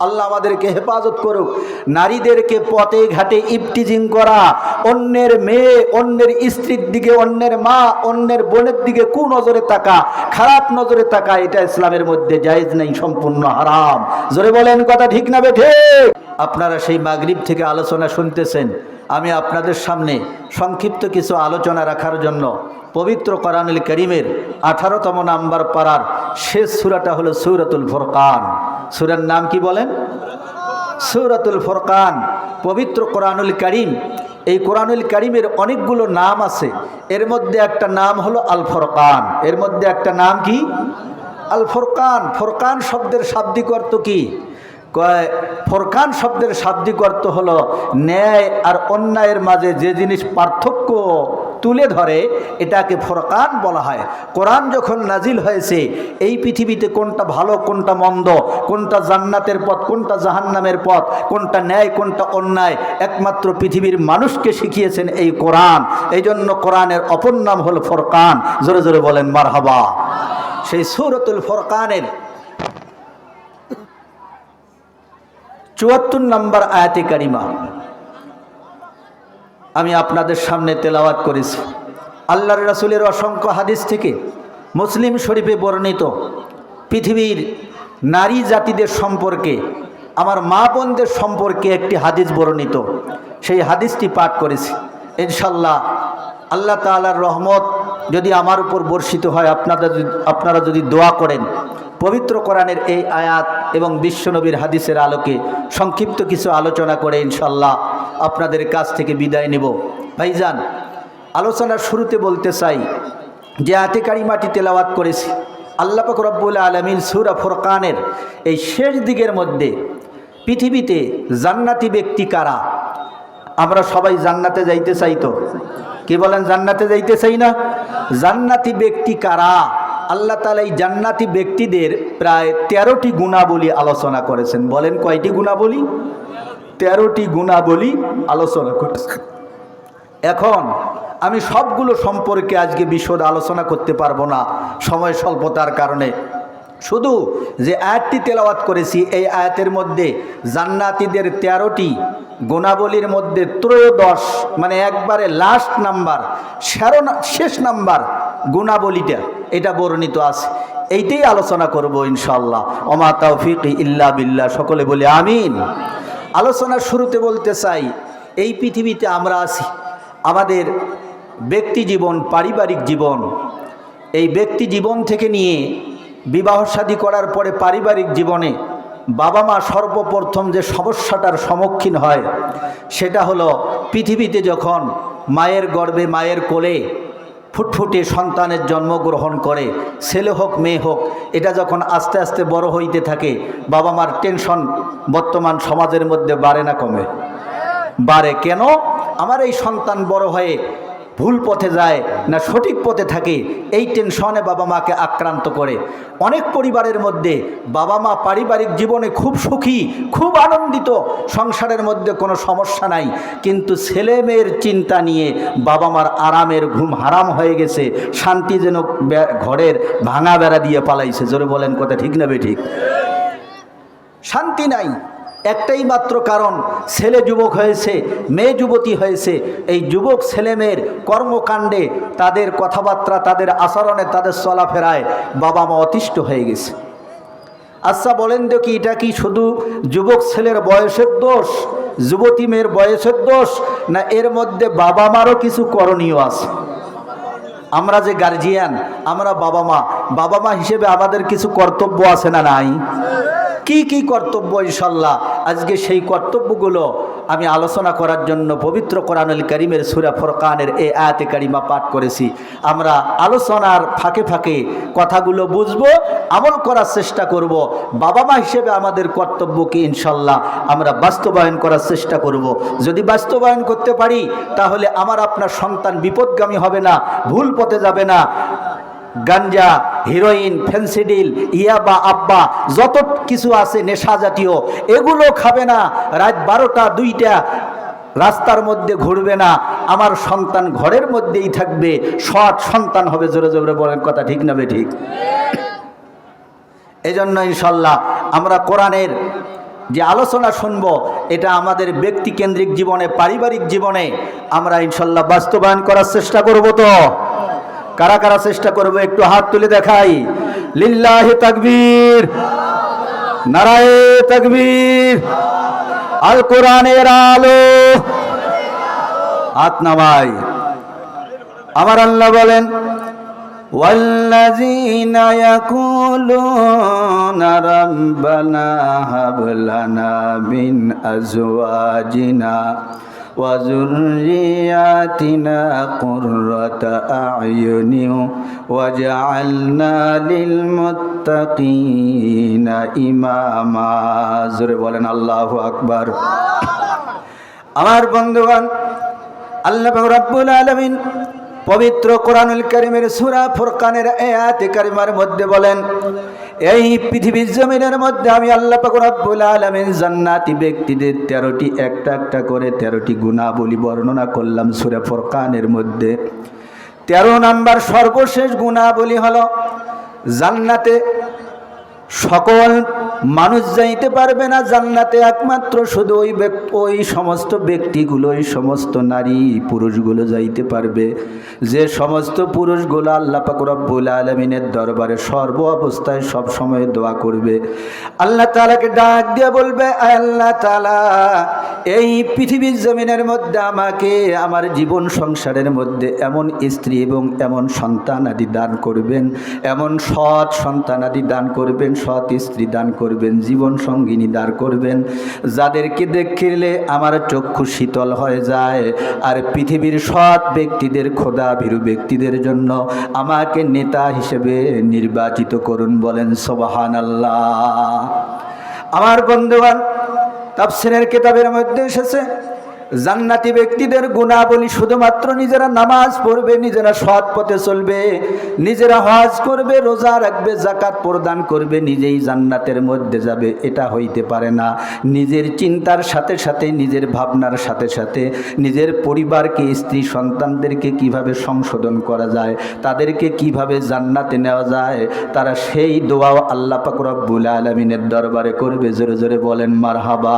আল্লাহ আমাদেরকে হেফাজত করুক। নারীদেরকে পথে ঘাটে ইফটিজিং করা, অন্যের মেয়ে, অন্যের স্ত্রীর দিকে, অন্যের মা, অন্যের বোনের দিকে কুনজরে তাকা, খারাপ নজরে তাকা, এটা ইসলামের মধ্যে জায়েজ নেই, সম্পূর্ণ হারাম। জোরে বলেন কথা ঠিক না বেঠিক? আপনারা সেই মাগরিব থেকে আলোচনা শুনতেছেন। আমি আপনাদের সামনে সংক্ষিপ্ত কিছু আলোচনা রাখার জন্য পবিত্র কোরআনুল কারীমের 18তম নাম্বার পারার শেষ সূরাটা হলো সূরাতুল ফুরকান। সূরার নাম কি বলেন? সূরাতুল ফুরকান। পবিত্র কোরআনুল কারীম, এই কোরআনুল কারীমের অনেকগুলো নাম আছে, এর মধ্যে একটা নাম হলো আল ফুরকান। এর মধ্যে একটা নাম কি? আল ফুরকান। ফুরকান শব্দের শাব্দিক অর্থ কি? ফুরকান শব্দের শাব্দিক অর্থ হলো ন্যায় আর অন্যায়ের মাঝে যে জিনিস পার্থক্য তুলে ধরে, এটাকে ফুরকান বলা হয়। কোরআন যখন নাজিল হয়েছে, এই পৃথিবীতে কোনটা ভালো কোনটা মন্দ, কোনটা জান্নাতের পথ কোনটা জাহান্নামের পথ, কোনটা ন্যায় কোনটা অন্যায়, একমাত্র পৃথিবীর মানুষকে শিখিয়েছেন এই কোরআন। এই জন্য কোরআনের অপর নাম হলো ফুরকান। জোরে জোরে বলেন মারহাবা। সেই সূরাতুল ফুরকানের 74 নম্বর আয়াতে কারিমা আমি আপনাদের সামনে তেলাওয়াত করেছি। আল্লাহর রাসূলের অসংখ্য হাদিস থেকে মুসলিম শরীফে বর্ণিত পৃথিবীর নারী জাতিদের সম্পর্কে, আমার মা বোনদের সম্পর্কে একটি হাদিস বর্ণিত। সেই হাদিসটি পাঠ করেছি। ইনশাল্লাহ আল্লাহ তাআলার রহমত যদি আমার উপর বর্ষিত হয়, আপনারা যদি দোয়া করেন, পবিত্র কোরআনের এই আয়াত এবং বিশ্বনবীর হাদিসের আলোকে সংক্ষিপ্ত কিছু আলোচনা করে ইনশাল্লাহ আপনাদের কাছ থেকে বিদায় নেব। ভাইজান, আলোচনার শুরুতে বলতে চাই যে আয়াতে কারিমাটি তেলাওয়াত করেছি, আল্লাহ পাক রব্বুল আলামিন সূরা ফুরকানের এই শেষ দিকের মধ্যে পৃথিবীতে জান্নাতি ব্যক্তি কারা? আমরা সবাই জান্নাতে যাইতে চাই তো? কি বলেন, জান্নাতে যাইতে চাই না? জান্নাতি ব্যক্তি কারা? আল্লাহ তাআলা এই জান্নাতি ব্যক্তিদের প্রায় 13টি গুণাবলী আলোচনা করেছেন। বলেন কয়টি গুণাবলী? 13টি গুণাবলী আলোচনা করেছেন। এখন আমি সবগুলো সম্পর্কে আজকে বিশদ আলোচনা করতে পারবো না সময় স্বল্পতার কারণে। শুধু যে আয়াতটি তেলাওয়াত করেছি, এই আয়াতের মধ্যে জান্নাতীদের 13টি গুণাবলীর মধ্যে 13 মানে একবারে লাস্ট নাম্বার, শেষ নাম্বার গুণাবলীটা এটা বর্ণিত আছে। এইটাই আলোচনা করব ইনশাআল্লাহ। ওমা তাওফিকি ইল্লা বিল্লাহ। সকলে বলি আমিন। আলোচনার শুরুতে বলতে চাই, এই পৃথিবীতে আমরা আছি, আমাদের ব্যক্তি জীবন, পারিবারিক জীবন, এই ব্যক্তি জীবন থেকে নিয়ে বিবাহ শাদী করার পরে পারিবারিক জীবনে বাবা মা সর্বপ্রথম যে সমস্যাটার সম্মুখীন হয়, সেটা হলো পৃথিবীতে যখন মায়ের গর্ভে, মায়ের কোলে ফুটফুটে সন্তানের জন্মগ্রহণ করে, ছেলে হোক মেয়ে হোক, এটা যখন আস্তে আস্তে বড় হইতে থাকে, বাবা মার টেনশন বর্তমান সমাজের মধ্যে বাড়ে না কমে? বাড়ে। কেন? আমার এই সন্তান বড় হয়ে ভুল পথে যায় না সঠিক পথে থাকে, এই টেনশনে বাবা মাকে আক্রান্ত করে। অনেক পরিবারের মধ্যে বাবা মা পারিবারিক জীবনে খুব সুখী, খুব আনন্দিত, সংসারের মধ্যে কোনো সমস্যা নাই, কিন্তু ছেলে মেয়ের চিন্তা নিয়ে বাবা মার আরামের ঘুম হারাম হয়ে গেছে, শান্তি যেন ঘরের ভাঙা বেড়া দিয়ে পালাইছে। জোরে বলেন কথা ঠিক না বেঠিক? শান্তি নাই। একটাই মাত্র কারণ, ছেলে যুবক হয়েছে, মেয়ে যুবতী হয়েছে। এই যুবক ছেলে মেয়ের কর্মকাণ্ডে, তাদের কথাবার্তা, তাদের আচরণে, তাদের চলাফেরায় বাবা মা অতিষ্ঠ হয়ে গেছে। আচ্ছা বলেন তো, কি এটা কি শুধু যুবক ছেলের বয়সের দোষ, যুবতী মেয়ের বয়সের দোষ, না এর মধ্যে বাবা মারও কিছু করণীয় আছে? আমরা যে গার্জিয়ান, আমরা বাবা মা হিসেবে আমাদের কিছু কর্তব্য আছে না নাই? কি কি কর্তব্য? ইনশাল্লাহ আজকে সেই কর্তব্যগুলো আমি আলোচনা করার জন্য পবিত্র কোরআনুল কারীমের সূরা ফুরকানের এই আয়াতে কারিমা পাঠ করেছি। আমরা আলোচনার ফাঁকে ফাঁকে কথাগুলো বুঝবো, আমল করার চেষ্টা করব। বাবা মা হিসেবে আমাদের কর্তব্যকে ইনশাল্লাহ আমরা বাস্তবায়ন করার চেষ্টা করব। যদি বাস্তবায়ন করতে পারি, তাহলে আমার আপনার সন্তান বিপদগামী হবে না, ভুল পথে যাবে না। গাঞ্জা, হিরোইন, ফেন্সিডিল, ইয়াবা, আব্বা, যত কিছু আছে নেশা জাতীয়, এগুলো খাবে না। রাত 12টা 2টা রাস্তার মধ্যে ঘুরবে না। আমার সন্তান ঘরের মধ্যেই থাকবে, সৎ সন্তান হবে। জোরে জোরে বলেন কথা ঠিক না বেঠিক? এই জন্য ইনশাল্লাহ আমরা কোরআনের যে আলোচনা শুনবো এটা আমাদের ব্যক্তিকেন্দ্রিক জীবনে, পারিবারিক জীবনে আমরা ইনশাল্লাহ বাস্তবায়ন করার চেষ্টা করব। তো কারা কারা চেষ্টা করবো একটু হাত তুলে দেখাই। লিল্লাহি তাকবীর, নারায়ে তাকবীর, আল কোরআনের আলো। হাত নামাই। আমার আল্লাহ বলেন, والذين يقولون ربنا هب لنا من أزواجنا وذرياتنا قرة أعين واجعلنا للمتقين إماما। জোরে বলেন আল্লাহু আকবার। আমার বন্ধুগণ, আল্লাহ রাব্বুল আলামিন পবিত্র কোরআনুল কারীমের সূরা ফুরকানের আয়াতে কারিমার মধ্যে বলেন, এই পৃথিবীর জমিনের মধ্যে আমি আল্লাহ পাক রব্বুল আলামিন জান্নাতি ব্যক্তিদের 13টি একটা একটা করে 13টি গুণাবলী বর্ণনা করলাম সূরা ফুরকানের মধ্যে। 13 নাম্বার সর্বশেষ গুণাবলী হলো জান্নাতে সকল মানুষ যাইতে পারবে না জান্নাতে, একমাত্র শুধু ওই সমস্ত ব্যক্তিগুলো, ওই সমস্ত নারী পুরুষগুলো যাইতে পারবে যে সমস্ত পুরুষগুলো আল্লাহ পাক রব্বুল আলামিনের দরবারে সর্ব অবস্থায় সব সময় দোয়া করবে। আল্লাহ তাআলাকে ডাক দিয়ে বলবে, আল্লাহ তাআলা এই পৃথিবীর জমিনের মধ্যে আমাকে আমার জীবন সংসারের মধ্যে এমন স্ত্রী এবং এমন সন্তানাদি দান করবেন, এমন সৎ সন্তানাদি দান করবেন, সৎ স্ত্রী দান করবেন, জীবন সঙ্গিনী দান করবেন যাদেরকে দেখলে আমার চক্ষু শীতল হয়ে যায়। আর পৃথিবীর সৎ ব্যক্তিদের, খোদা ভীরু ব্যক্তিদের জন্য আমাকে নেতা হিসেবে নির্বাচিত করুন। বলেন সুবহানাল্লাহ। আমার বন্ধুগণ, তাফসীরের কিতাবের মধ্যে এসেছে জান্নাতি ব্যক্তিদের গুণাবলী শুধুমাত্র নিজেরা নামাজ পড়বে, নিজেরা সৎ পথে চলবে, নিজেরা হজ করবে, রোজা রাখবে, যাকাত প্রদান করবে, নিজেই জান্নাতের মধ্যে যাবে, এটা হইতে পারে না। নিজের চিন্তার সাথে সাথে, নিজের ভাবনার সাথে সাথে নিজের পরিবারকে, স্ত্রী সন্তানদেরকে কিভাবে সংশোধন করা যায়, তাদেরকে কিভাবে জান্নাতে নেওয়া যায়, তারা সেই দোয়াও আল্লাহ পাক রব্বুল আলামিনের দরবারে করবে। জোরে জোরে বলেন মারহাবা।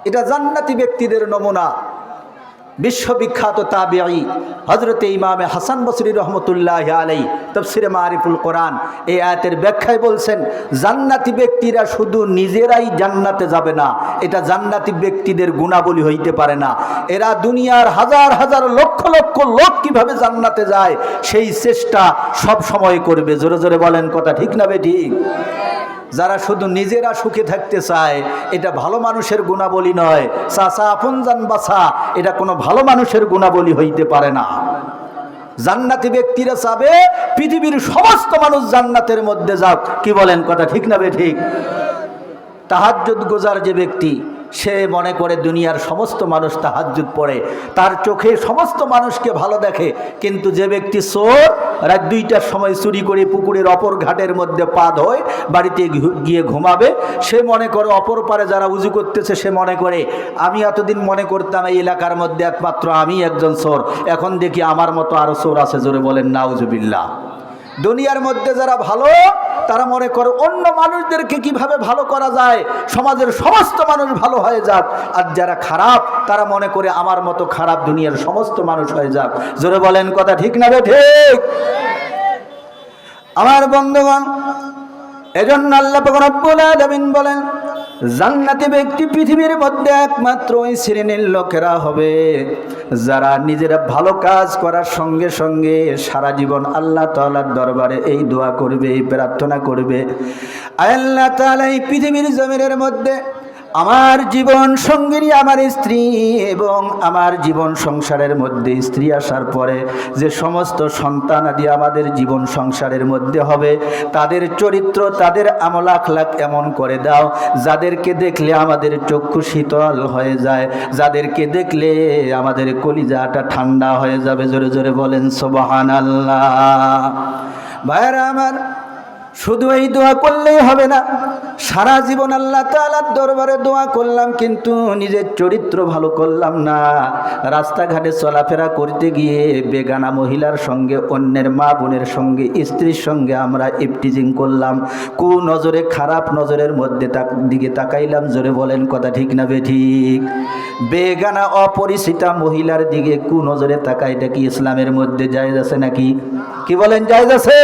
এটা জান্নাতি ব্যক্তিদের নমুনা। বিশ্ববিখ্যাত তাবিঈ হযরতে ইমামে হাসান বসরি রহমতুল্লাহি আলাইহি তাফসীরে মারিফুল কোরআন এই আয়াতের ব্যাখ্যায় বলছেন, জান্নাতি ব্যক্তিরা শুধু নিজেরাই জান্নাতে যাবে না, এটা জান্নাতি ব্যক্তিদের গুণাবলী হইতে পারে না। এরা দুনিয়ার হাজার হাজার লক্ষ লক্ষ লোক কিভাবে জান্নাতে যায় সেই চেষ্টা সব সময় করবে। জোরে জোরে বলেন, কথা ঠিক না বেঠিক? যারা শুধু নিজেরা সুখে থাকতে চায় এটা ভালো মানুষের গুণাবলী নয়। চাচা আপন জান বাছা, এটা কোনো ভালো মানুষের গুণাবলী হইতে পারে না। জান্নাতি ব্যক্তিরা চাবে পৃথিবীর সমস্ত মানুষ জান্নাতের মধ্যে যাক। কি বলেন, কথা ঠিক না বেঠিক? তাহাজ্জুদ গোজার যে ব্যক্তি, সে মনে করে দুনিয়ার সমস্ত মানুষ তাহাজ্জুদ পড়ে, তার চোখে সমস্ত মানুষকে ভালো দেখে। কিন্তু যে ব্যক্তি চোর, রাত 2টার সময় চুরি করে পুকুরের অপর ঘাটের মধ্যে পা ধোয়, বাড়িতে গিয়ে ঘুমাবে, সে মনে করে অপর পারে যারা উজু করতেছে, সে মনে করে আমি এতদিন মনে করতাম এই এলাকার মধ্যে একমাত্র আমি একজন চোর, এখন দেখি আমার মতো আরো চোর আছে। জোরে বলেন নাউজুবিল্লাহ। দুনিয়ার মধ্যে যারা ভালো তারা মনে করে অন্য মানুষদেরকে কিভাবে ভালো করা যায়, সমাজের সমস্ত মানুষ ভালো হয়ে যাক। আর যারা খারাপ তারা মনে করে আমার মতো খারাপ দুনিয়ার সমস্ত মানুষ হয়ে যাক। জোরে বলেন, কথা ঠিক না রে ঠিক? আমার বন্ধুগণ, এজন্য আল্লাহ পাক রব্বুল আলামিন বলেন, জান্নাতি ব্যক্তি পৃথিবীর মধ্যে একমাত্র ওই শ্রেণীর লোকেরা হবে যারা নিজেরা ভালো কাজ করার সঙ্গে সঙ্গে সারা জীবন আল্লাহ তাআলার দরবারে এই দোয়া করবে, এই প্রার্থনা করবে, আল্লাহ তাআলা এই পৃথিবীর জমিনের মধ্যে আমার জীবন সঙ্গিনী, আমার স্ত্রী এবং আমার জীবন সংসারের মধ্যে স্ত্রী আসার পরে যে সমস্ত সন্তান আদি আমাদের জীবন সংসারের মধ্যে হবে, তাদের চরিত্র, তাদের আমল আখলাক এমন করে দাও যাদেরকে দেখলে আমাদের চক্ষু শীতল হয়ে যায়, যাদেরকে দেখলে আমাদের কলিজাটা ঠান্ডা হয়ে যাবে। জোরে জোরে বলেন সুবহানাল্লাহ। ভাইরা আমার, শুধু এই দোয়া করলেই হবে না, সারা জীবন আল্লাহ তাআলার দরবারে দোয়া করলাম কিন্তু নিজের চরিত্র ভালো করলাম না। রাস্তাঘাটে চলাফেরা করতে গিয়ে বেগানা মহিলার সঙ্গে, অন্যের মা বোনের সঙ্গে, স্ত্রীর সঙ্গে আমরা ইফটিজিং করলাম, নজরে, খারাপ নজরের মধ্যে দিকে তাকাইলাম। জোরে বলেন কথা ঠিক না বেঠিক? বেগানা অপরিচিতা মহিলার দিকে নজরে তাকাইটা কি ইসলামের মধ্যে জায়েজ আছে নাকি? কি বলেন, জায়েজ আছে?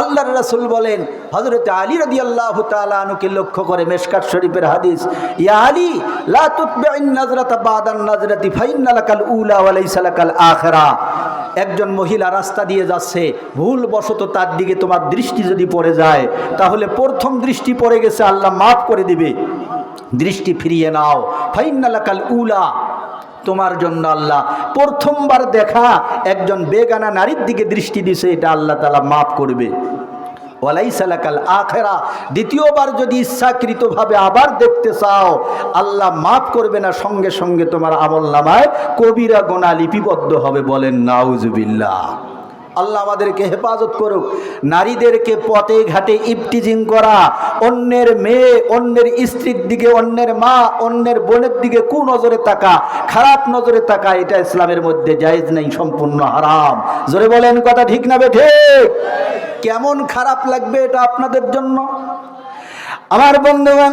আল্লাহর রাসূল বলেন, হযরত আলী রাদিয়াল্লাহু তাআলা আনহুকে লক্ষ্য করে, মিশকাত শরীফের হাদিস, ইয়া আলী লা তুতবি'ন নাজরাতা বাদান নাজরাতি ফাইন্না লাকাল উলা ওয়া লাইসা লাকাল আখিরা। একজন মহিলা রাস্তা দিয়ে যাচ্ছে, ভুলবশত তার দিকে তোমার দৃষ্টি যদি পড়ে যায়, তাহলে প্রথম দৃষ্টি পড়ে গেছে, আল্লাহ মাফ করে দিবে, দৃষ্টি ফিরিয়ে নাও। ফাইন্না লাকাল উলা, তোমার জন্য আল্লাহ প্রথমবার দেখা একজন বেগানা নারীর দিকে দৃষ্টি দিছে, এটা আল্লাহ তাআলা মাফ করবে। ওয়ালাইসা লাকাল আখিরা, দ্বিতীয়বার যদি ইচ্ছাকৃতভাবে আবার দেখতে চাও, আল্লাহ মাফ করবে না, সঙ্গে সঙ্গে তোমার আমলনামায় কবিরা গুনাহ লিপিবদ্ধ হবে। বলেন নাউজুবিল্লাহ। আল্লাহ আমাদেরকে হেফাজত করুক। নারীদেরকে পথে ঘাটে ইফটিজিং করা, অন্যের মেয়ে, অন্যের স্ত্রীর দিকে, অন্যের মা, অন্যের বোনের দিকে কুনজরে তাকা, খারাপ নজরে তাকা, এটা ইসলামের মধ্যে জায়েজ নেই, সম্পূর্ণ হারাম। জোরে বলেন কথা ঠিক না বেঠিক? কেমন খারাপ লাগবে এটা আপনাদের জন্য? আমার বন্ধুগণ,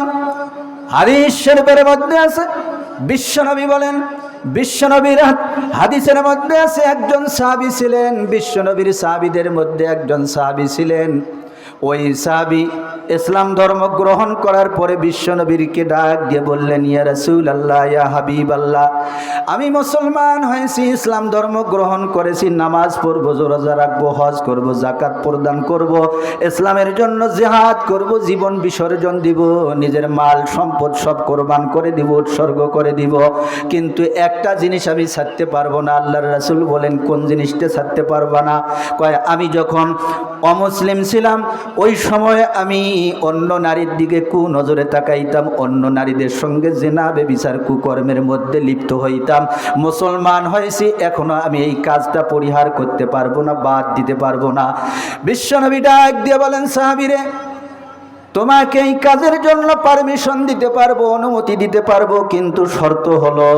হাদিস শরীফের মধ্যে আছে, বিশ্বনবী বলেন, বিশ্বনবীর হাদিসের মধ্যে আছে, একজন সাহাবী ছিলেন, বিশ্বনবীর সাহাবীদের মধ্যে একজন সাহাবী ছিলেন। ওই সাহাবী ইসলাম ধর্ম গ্রহণ করার পরে বিশ্বনবীকে ডাক দিয়ে বললেন, ইয়া রাসূলুল্লাহ, ইয়া হাবিবাল্লাহ, আমি মুসলমান হয়েছি, ইসলাম ধর্ম গ্রহণ করেছি, নামাজ পড়বো, রোজা রাখবো, হজ করব, যাকাত প্রদান করব, ইসলামের জন্য জিহাদ করব, জীবন বিসর্জন দিব, নিজের মাল সম্পদ সব কোরবান করে দিব, উৎসর্গ করে দিব, কিন্তু একটা জিনিস আমি ছাড়তে পারবো না। আল্লাহর রাসূল বলেন, কোন জিনিসটা ছাড়তে পারবা না? কয়, আমি যখন অমুসলিম ছিলাম ওই সময় আমি অন্য নারীর দিকে নজরে তাকাইতাম, অন্য নারীদের সঙ্গে জিনা ব্যভিচার কুকর্মের মধ্যে লিপ্ত হইতাম। মুসলমান হয়েছি, এখনো আমি এই কাজটা পরিহার করতে পারবো না, বাদ দিতে পারবো না। বিশ্বনবী ডাক দিয়ে বলেন, সাহাবীরে, তোমাকে এই কাজের জন্য পারমিশন দিতে পারবো, অনুমতি দিতে পারবো, কিন্তু শর্ত হলো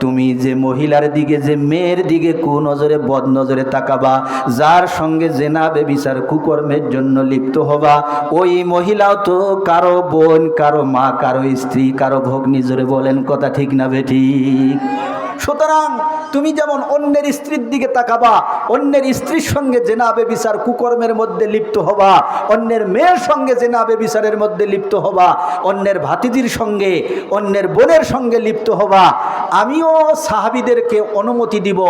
তুমি যে মহিলার দিকে, যে মেয়ের দিকে কুনজরে, বদনজরে তাকাবা, যার সঙ্গে জিনা ব্যভিচার কুকর্মের জন্য লিপ্ত হবা, ওই মহিলাও তো কারো বোন, কারো মা, কারো স্ত্রী, কারো ভগ্নী। জোরে বলেন কথা ঠিক না বেঠিক? সুতরাং তুমি যেমন অন্যের স্ত্রীর দিকে তাকাবা, অন্যের স্ত্রীর সঙ্গে জিনা ব্যভিচার কুকর্মের মধ্যে লিপ্ত হবা, অন্যের মেয়ের সঙ্গে জিনা ব্যভিচারের মধ্যে লিপ্ত হবা, অন্যের ভাতিজির সঙ্গে, অন্যের বোনের সঙ্গে লিপ্ত হবা, আমিও সাহাবীদেরকে অনুমতি দিব,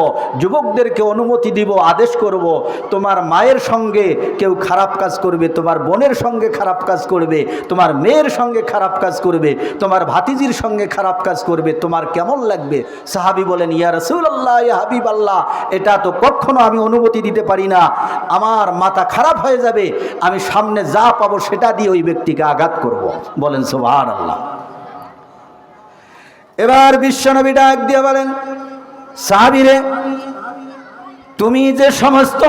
যুবকদেরকে অনুমতি দিব, আদেশ করব, তোমার মায়ের সঙ্গে কেউ খারাপ কাজ করবে, তোমার বোনের সঙ্গে খারাপ কাজ করবে, তোমার মেয়ের সঙ্গে খারাপ কাজ করবে, তোমার ভাতিজির সঙ্গে খারাপ কাজ করবে, তোমার কেমন লাগবে? সাহাবী বলেন, ইয়া রাসূলুল্লাহ, ইয়া হাবিবাল্লাহ, এটা তো কখনো আমি অনুমতি দিতে পারি না, আমার মাথা খারাপ হয়ে যাবে, আমি সামনে যা পাবো সেটা দিয়ে ওই ব্যক্তিকে আঘাত করব। বলেন সুবহানাল্লাহ। এবার বিশ্বনবী ডাক দিয়ে বলেন, সাহাবীরে, তুমি যে সমস্ত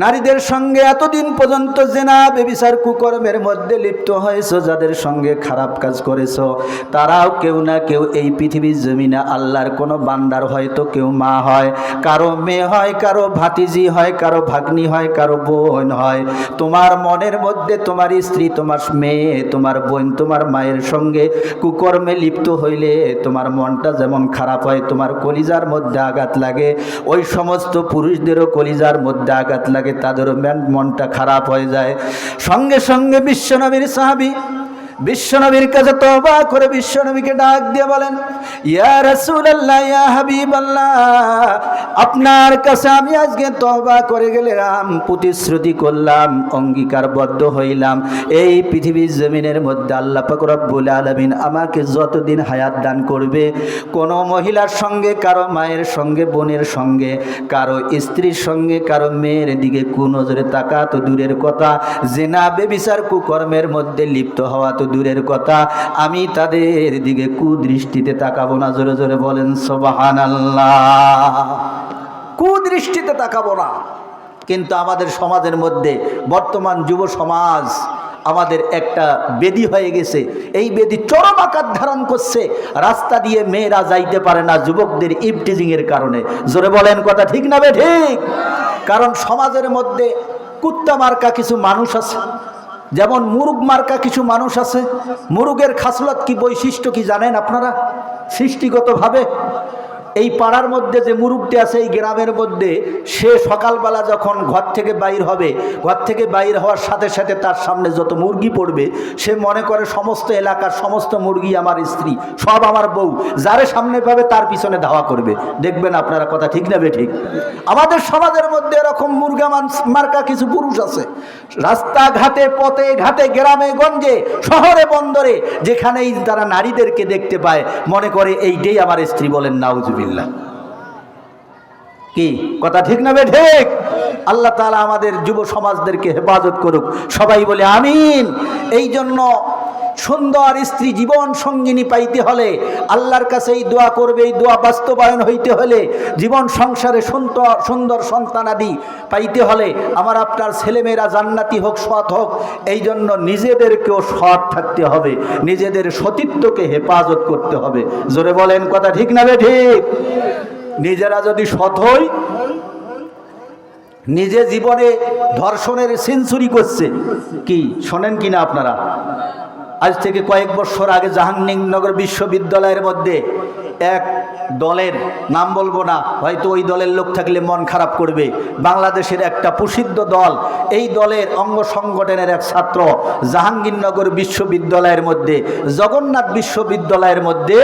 নারীদের সঙ্গে এতদিন পর্যন্ত জিনা ব্যভিচার কুকর্মের মধ্যে লিপ্ত হয়েছো, যাদের সঙ্গে খারাপ কাজ করেছো, তারাও কেউ না কেউ এই পৃথিবীর জমিনে আল্লাহর কোনো বান্দার, হয়তো কেউ মা হয়, কারো মেয়ে হয়, কারো ভাতিজি হয়, কারো ভাগ্নি হয়, কারো বোন হয়। তোমার মনের মধ্যে তোমার স্ত্রী, তোমার মেয়ে, তোমার বোন, তোমার মায়ের সঙ্গে কুকর্মে লিপ্ত হইলে তোমার মনটা যেমন খারাপ হয়, তোমার কলিজার মধ্যে আঘাত লাগে, ওই সমস্ত পুরুষদেরও কলিজার মধ্যে আঘাত লাগে, তাদেরও মনটা খারাপ হয়ে যায়। সঙ্গে সঙ্গে বিশ্বনবীর সাহাবী বিশ্বনবীর কাছে তওবা করে বিশ্বনবীকে ডাক দিয়ে বলেন, ইয়া রাসূলুল্লাহ, ইয়া হাবিবাল্লাহ, আপনার কাছে আমি আজকে তওবা করে গেলাম, প্রতিশ্রুতি করলাম, অঙ্গীকারবদ্ধ হইলাম, এই পৃথিবীর জমিনের মধ্যে আল্লাহ পাক রব্বুল আলামিন আমাকে যতদিন হায়াত দান করবে, কোনো মহিলার সঙ্গে, কারো মায়ের সঙ্গে, বোনের সঙ্গে, কারো স্ত্রীর সঙ্গে, কারো মেয়ের দিকে কুনজরে তাকা তো দূরের কথা, জিনা ব্যভিচার কুকর্মের মধ্যে লিপ্ত হওয়া তো দূরের কথা, আমি তাদের দিকে কুদৃষ্টিতে তাকাবো না। জোরে জোরে বলেন সুবহানাল্লাহ। কুদৃষ্টিতে তাকাবো না। কিন্তু আমাদের সমাজের মধ্যে বর্তমান যুব সমাজ আমাদের একটা বেদি হয়ে গেছে। এই বেদি চরম আকার ধারণ করছে। রাস্তা দিয়ে মেয়েরা যাইতে পারে না যুবকদের ইভটিজিংয়ের কারণে। জোরে বলেন কথা ঠিক না বে ঠিক? কারণ সমাজের মধ্যে কুত্তা মার্কা কিছু মানুষ আছে, যেমন মুরুগ মার্কা কিছু মানুষ আছে। মুরুগের খাসলত কি, বৈশিষ্ট্য কি জানেন আপনারা? সৃষ্টিগতভাবে এই পাড়ার মধ্যে যে মুরুগটি আছে এই গ্রামের মধ্যে, সে সকালবেলা যখন ঘর থেকে বাইর হবে, ঘর থেকে বাইর হওয়ার সাথে সাথে তার সামনে যত মুরগি পড়বে সে মনে করে সমস্ত এলাকার সমস্ত মুরগি আমার স্ত্রী, সব আমার বউ। যারে সামনে পাবে তার পিছনে ধাওয়া করবে। দেখবেন আপনারা কথা ঠিক না বে ঠিক? আমাদের সমাজের মধ্যে এরকম মুরগা মার্কা কিছু পুরুষ আছে। রাস্তাঘাটে, পথে ঘাটে, গ্রামে গঞ্জে, শহরে বন্দরে, যেখানেই তারা নারীদেরকে দেখতে পায় মনে করে এইটাই আমার স্ত্রী। বলেন নাউজুবিল্লাহ। কি কথা ঠিক না বে ঠিক? আল্লাহ তাআলা আমাদের যুব সমাজদেরকে হেফাজত করুক, সবাই বলে আমিন। এই জন্য সুন্দর স্ত্রী জীবন সঙ্গিনী পাইতে হলে আল্লাহর কাছে এই দোয়া করবে। এই দোয়া বাস্তবায়ন হইতে হলে, জীবন সংসারে সুন্দর সন্তানাদি পাইতে হলে, আমার আপনার ছেলেমেয়েরা জান্নাতি হোক, সৎ হোক, এই জন্য নিজেদেরকেও সৎ থাকতে হবে, নিজেদের সতীত্বকে হেফাজত করতে হবে। জোরে বলেন কথা ঠিক না বে ঠিক? নিজেরা যদি সৎ হই, নিজে জীবনে ধর্ষণের সেঞ্চুরি করছে কি শোনেন কিনা আপনারা? আজ থেকে কয়েক বছর আগে জাহাঙ্গীরনগর বিশ্ববিদ্যালয়ের মধ্যে এক দলের, নাম বলবো না, হয়তো ওই দলের লোক থাকলে মন খারাপ করবে, বাংলাদেশের একটা প্রসিদ্ধ দল, এই দলের অঙ্গ সংগঠনের এক ছাত্র জাহাঙ্গীরনগর বিশ্ববিদ্যালয়ের মধ্যে, জগন্নাথ বিশ্ববিদ্যালয়ের মধ্যে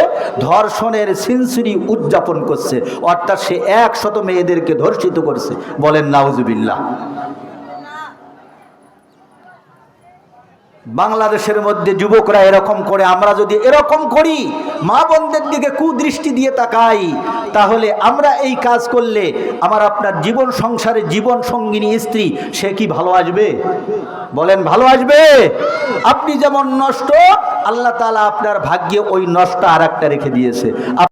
ধর্ষণের সেঞ্চুরি উদযাপন করছে। অর্থাৎ সে 100 মেয়েদেরকে ধর্ষিত করছে। বলেন নাউজুবিল্লাহ। বাংলাদেশের মধ্যে যুবকরা এরকম করে, আমরা যদি এরকম করি, মা বোনদের দিকে কুদৃষ্টি দিয়ে তাকাই, তাহলে আমরা এই কাজ করলে আমার আপনার জীবন সংসারে জীবন সঙ্গিনী স্ত্রী সে কি ভালো আসবে? বলেন ভালো আসবে? আপনি যেমন নষ্ট, আল্লাহ তাআলা আপনার ভাগ্যে ওই নষ্ট আর একটা রেখে দিয়েছে।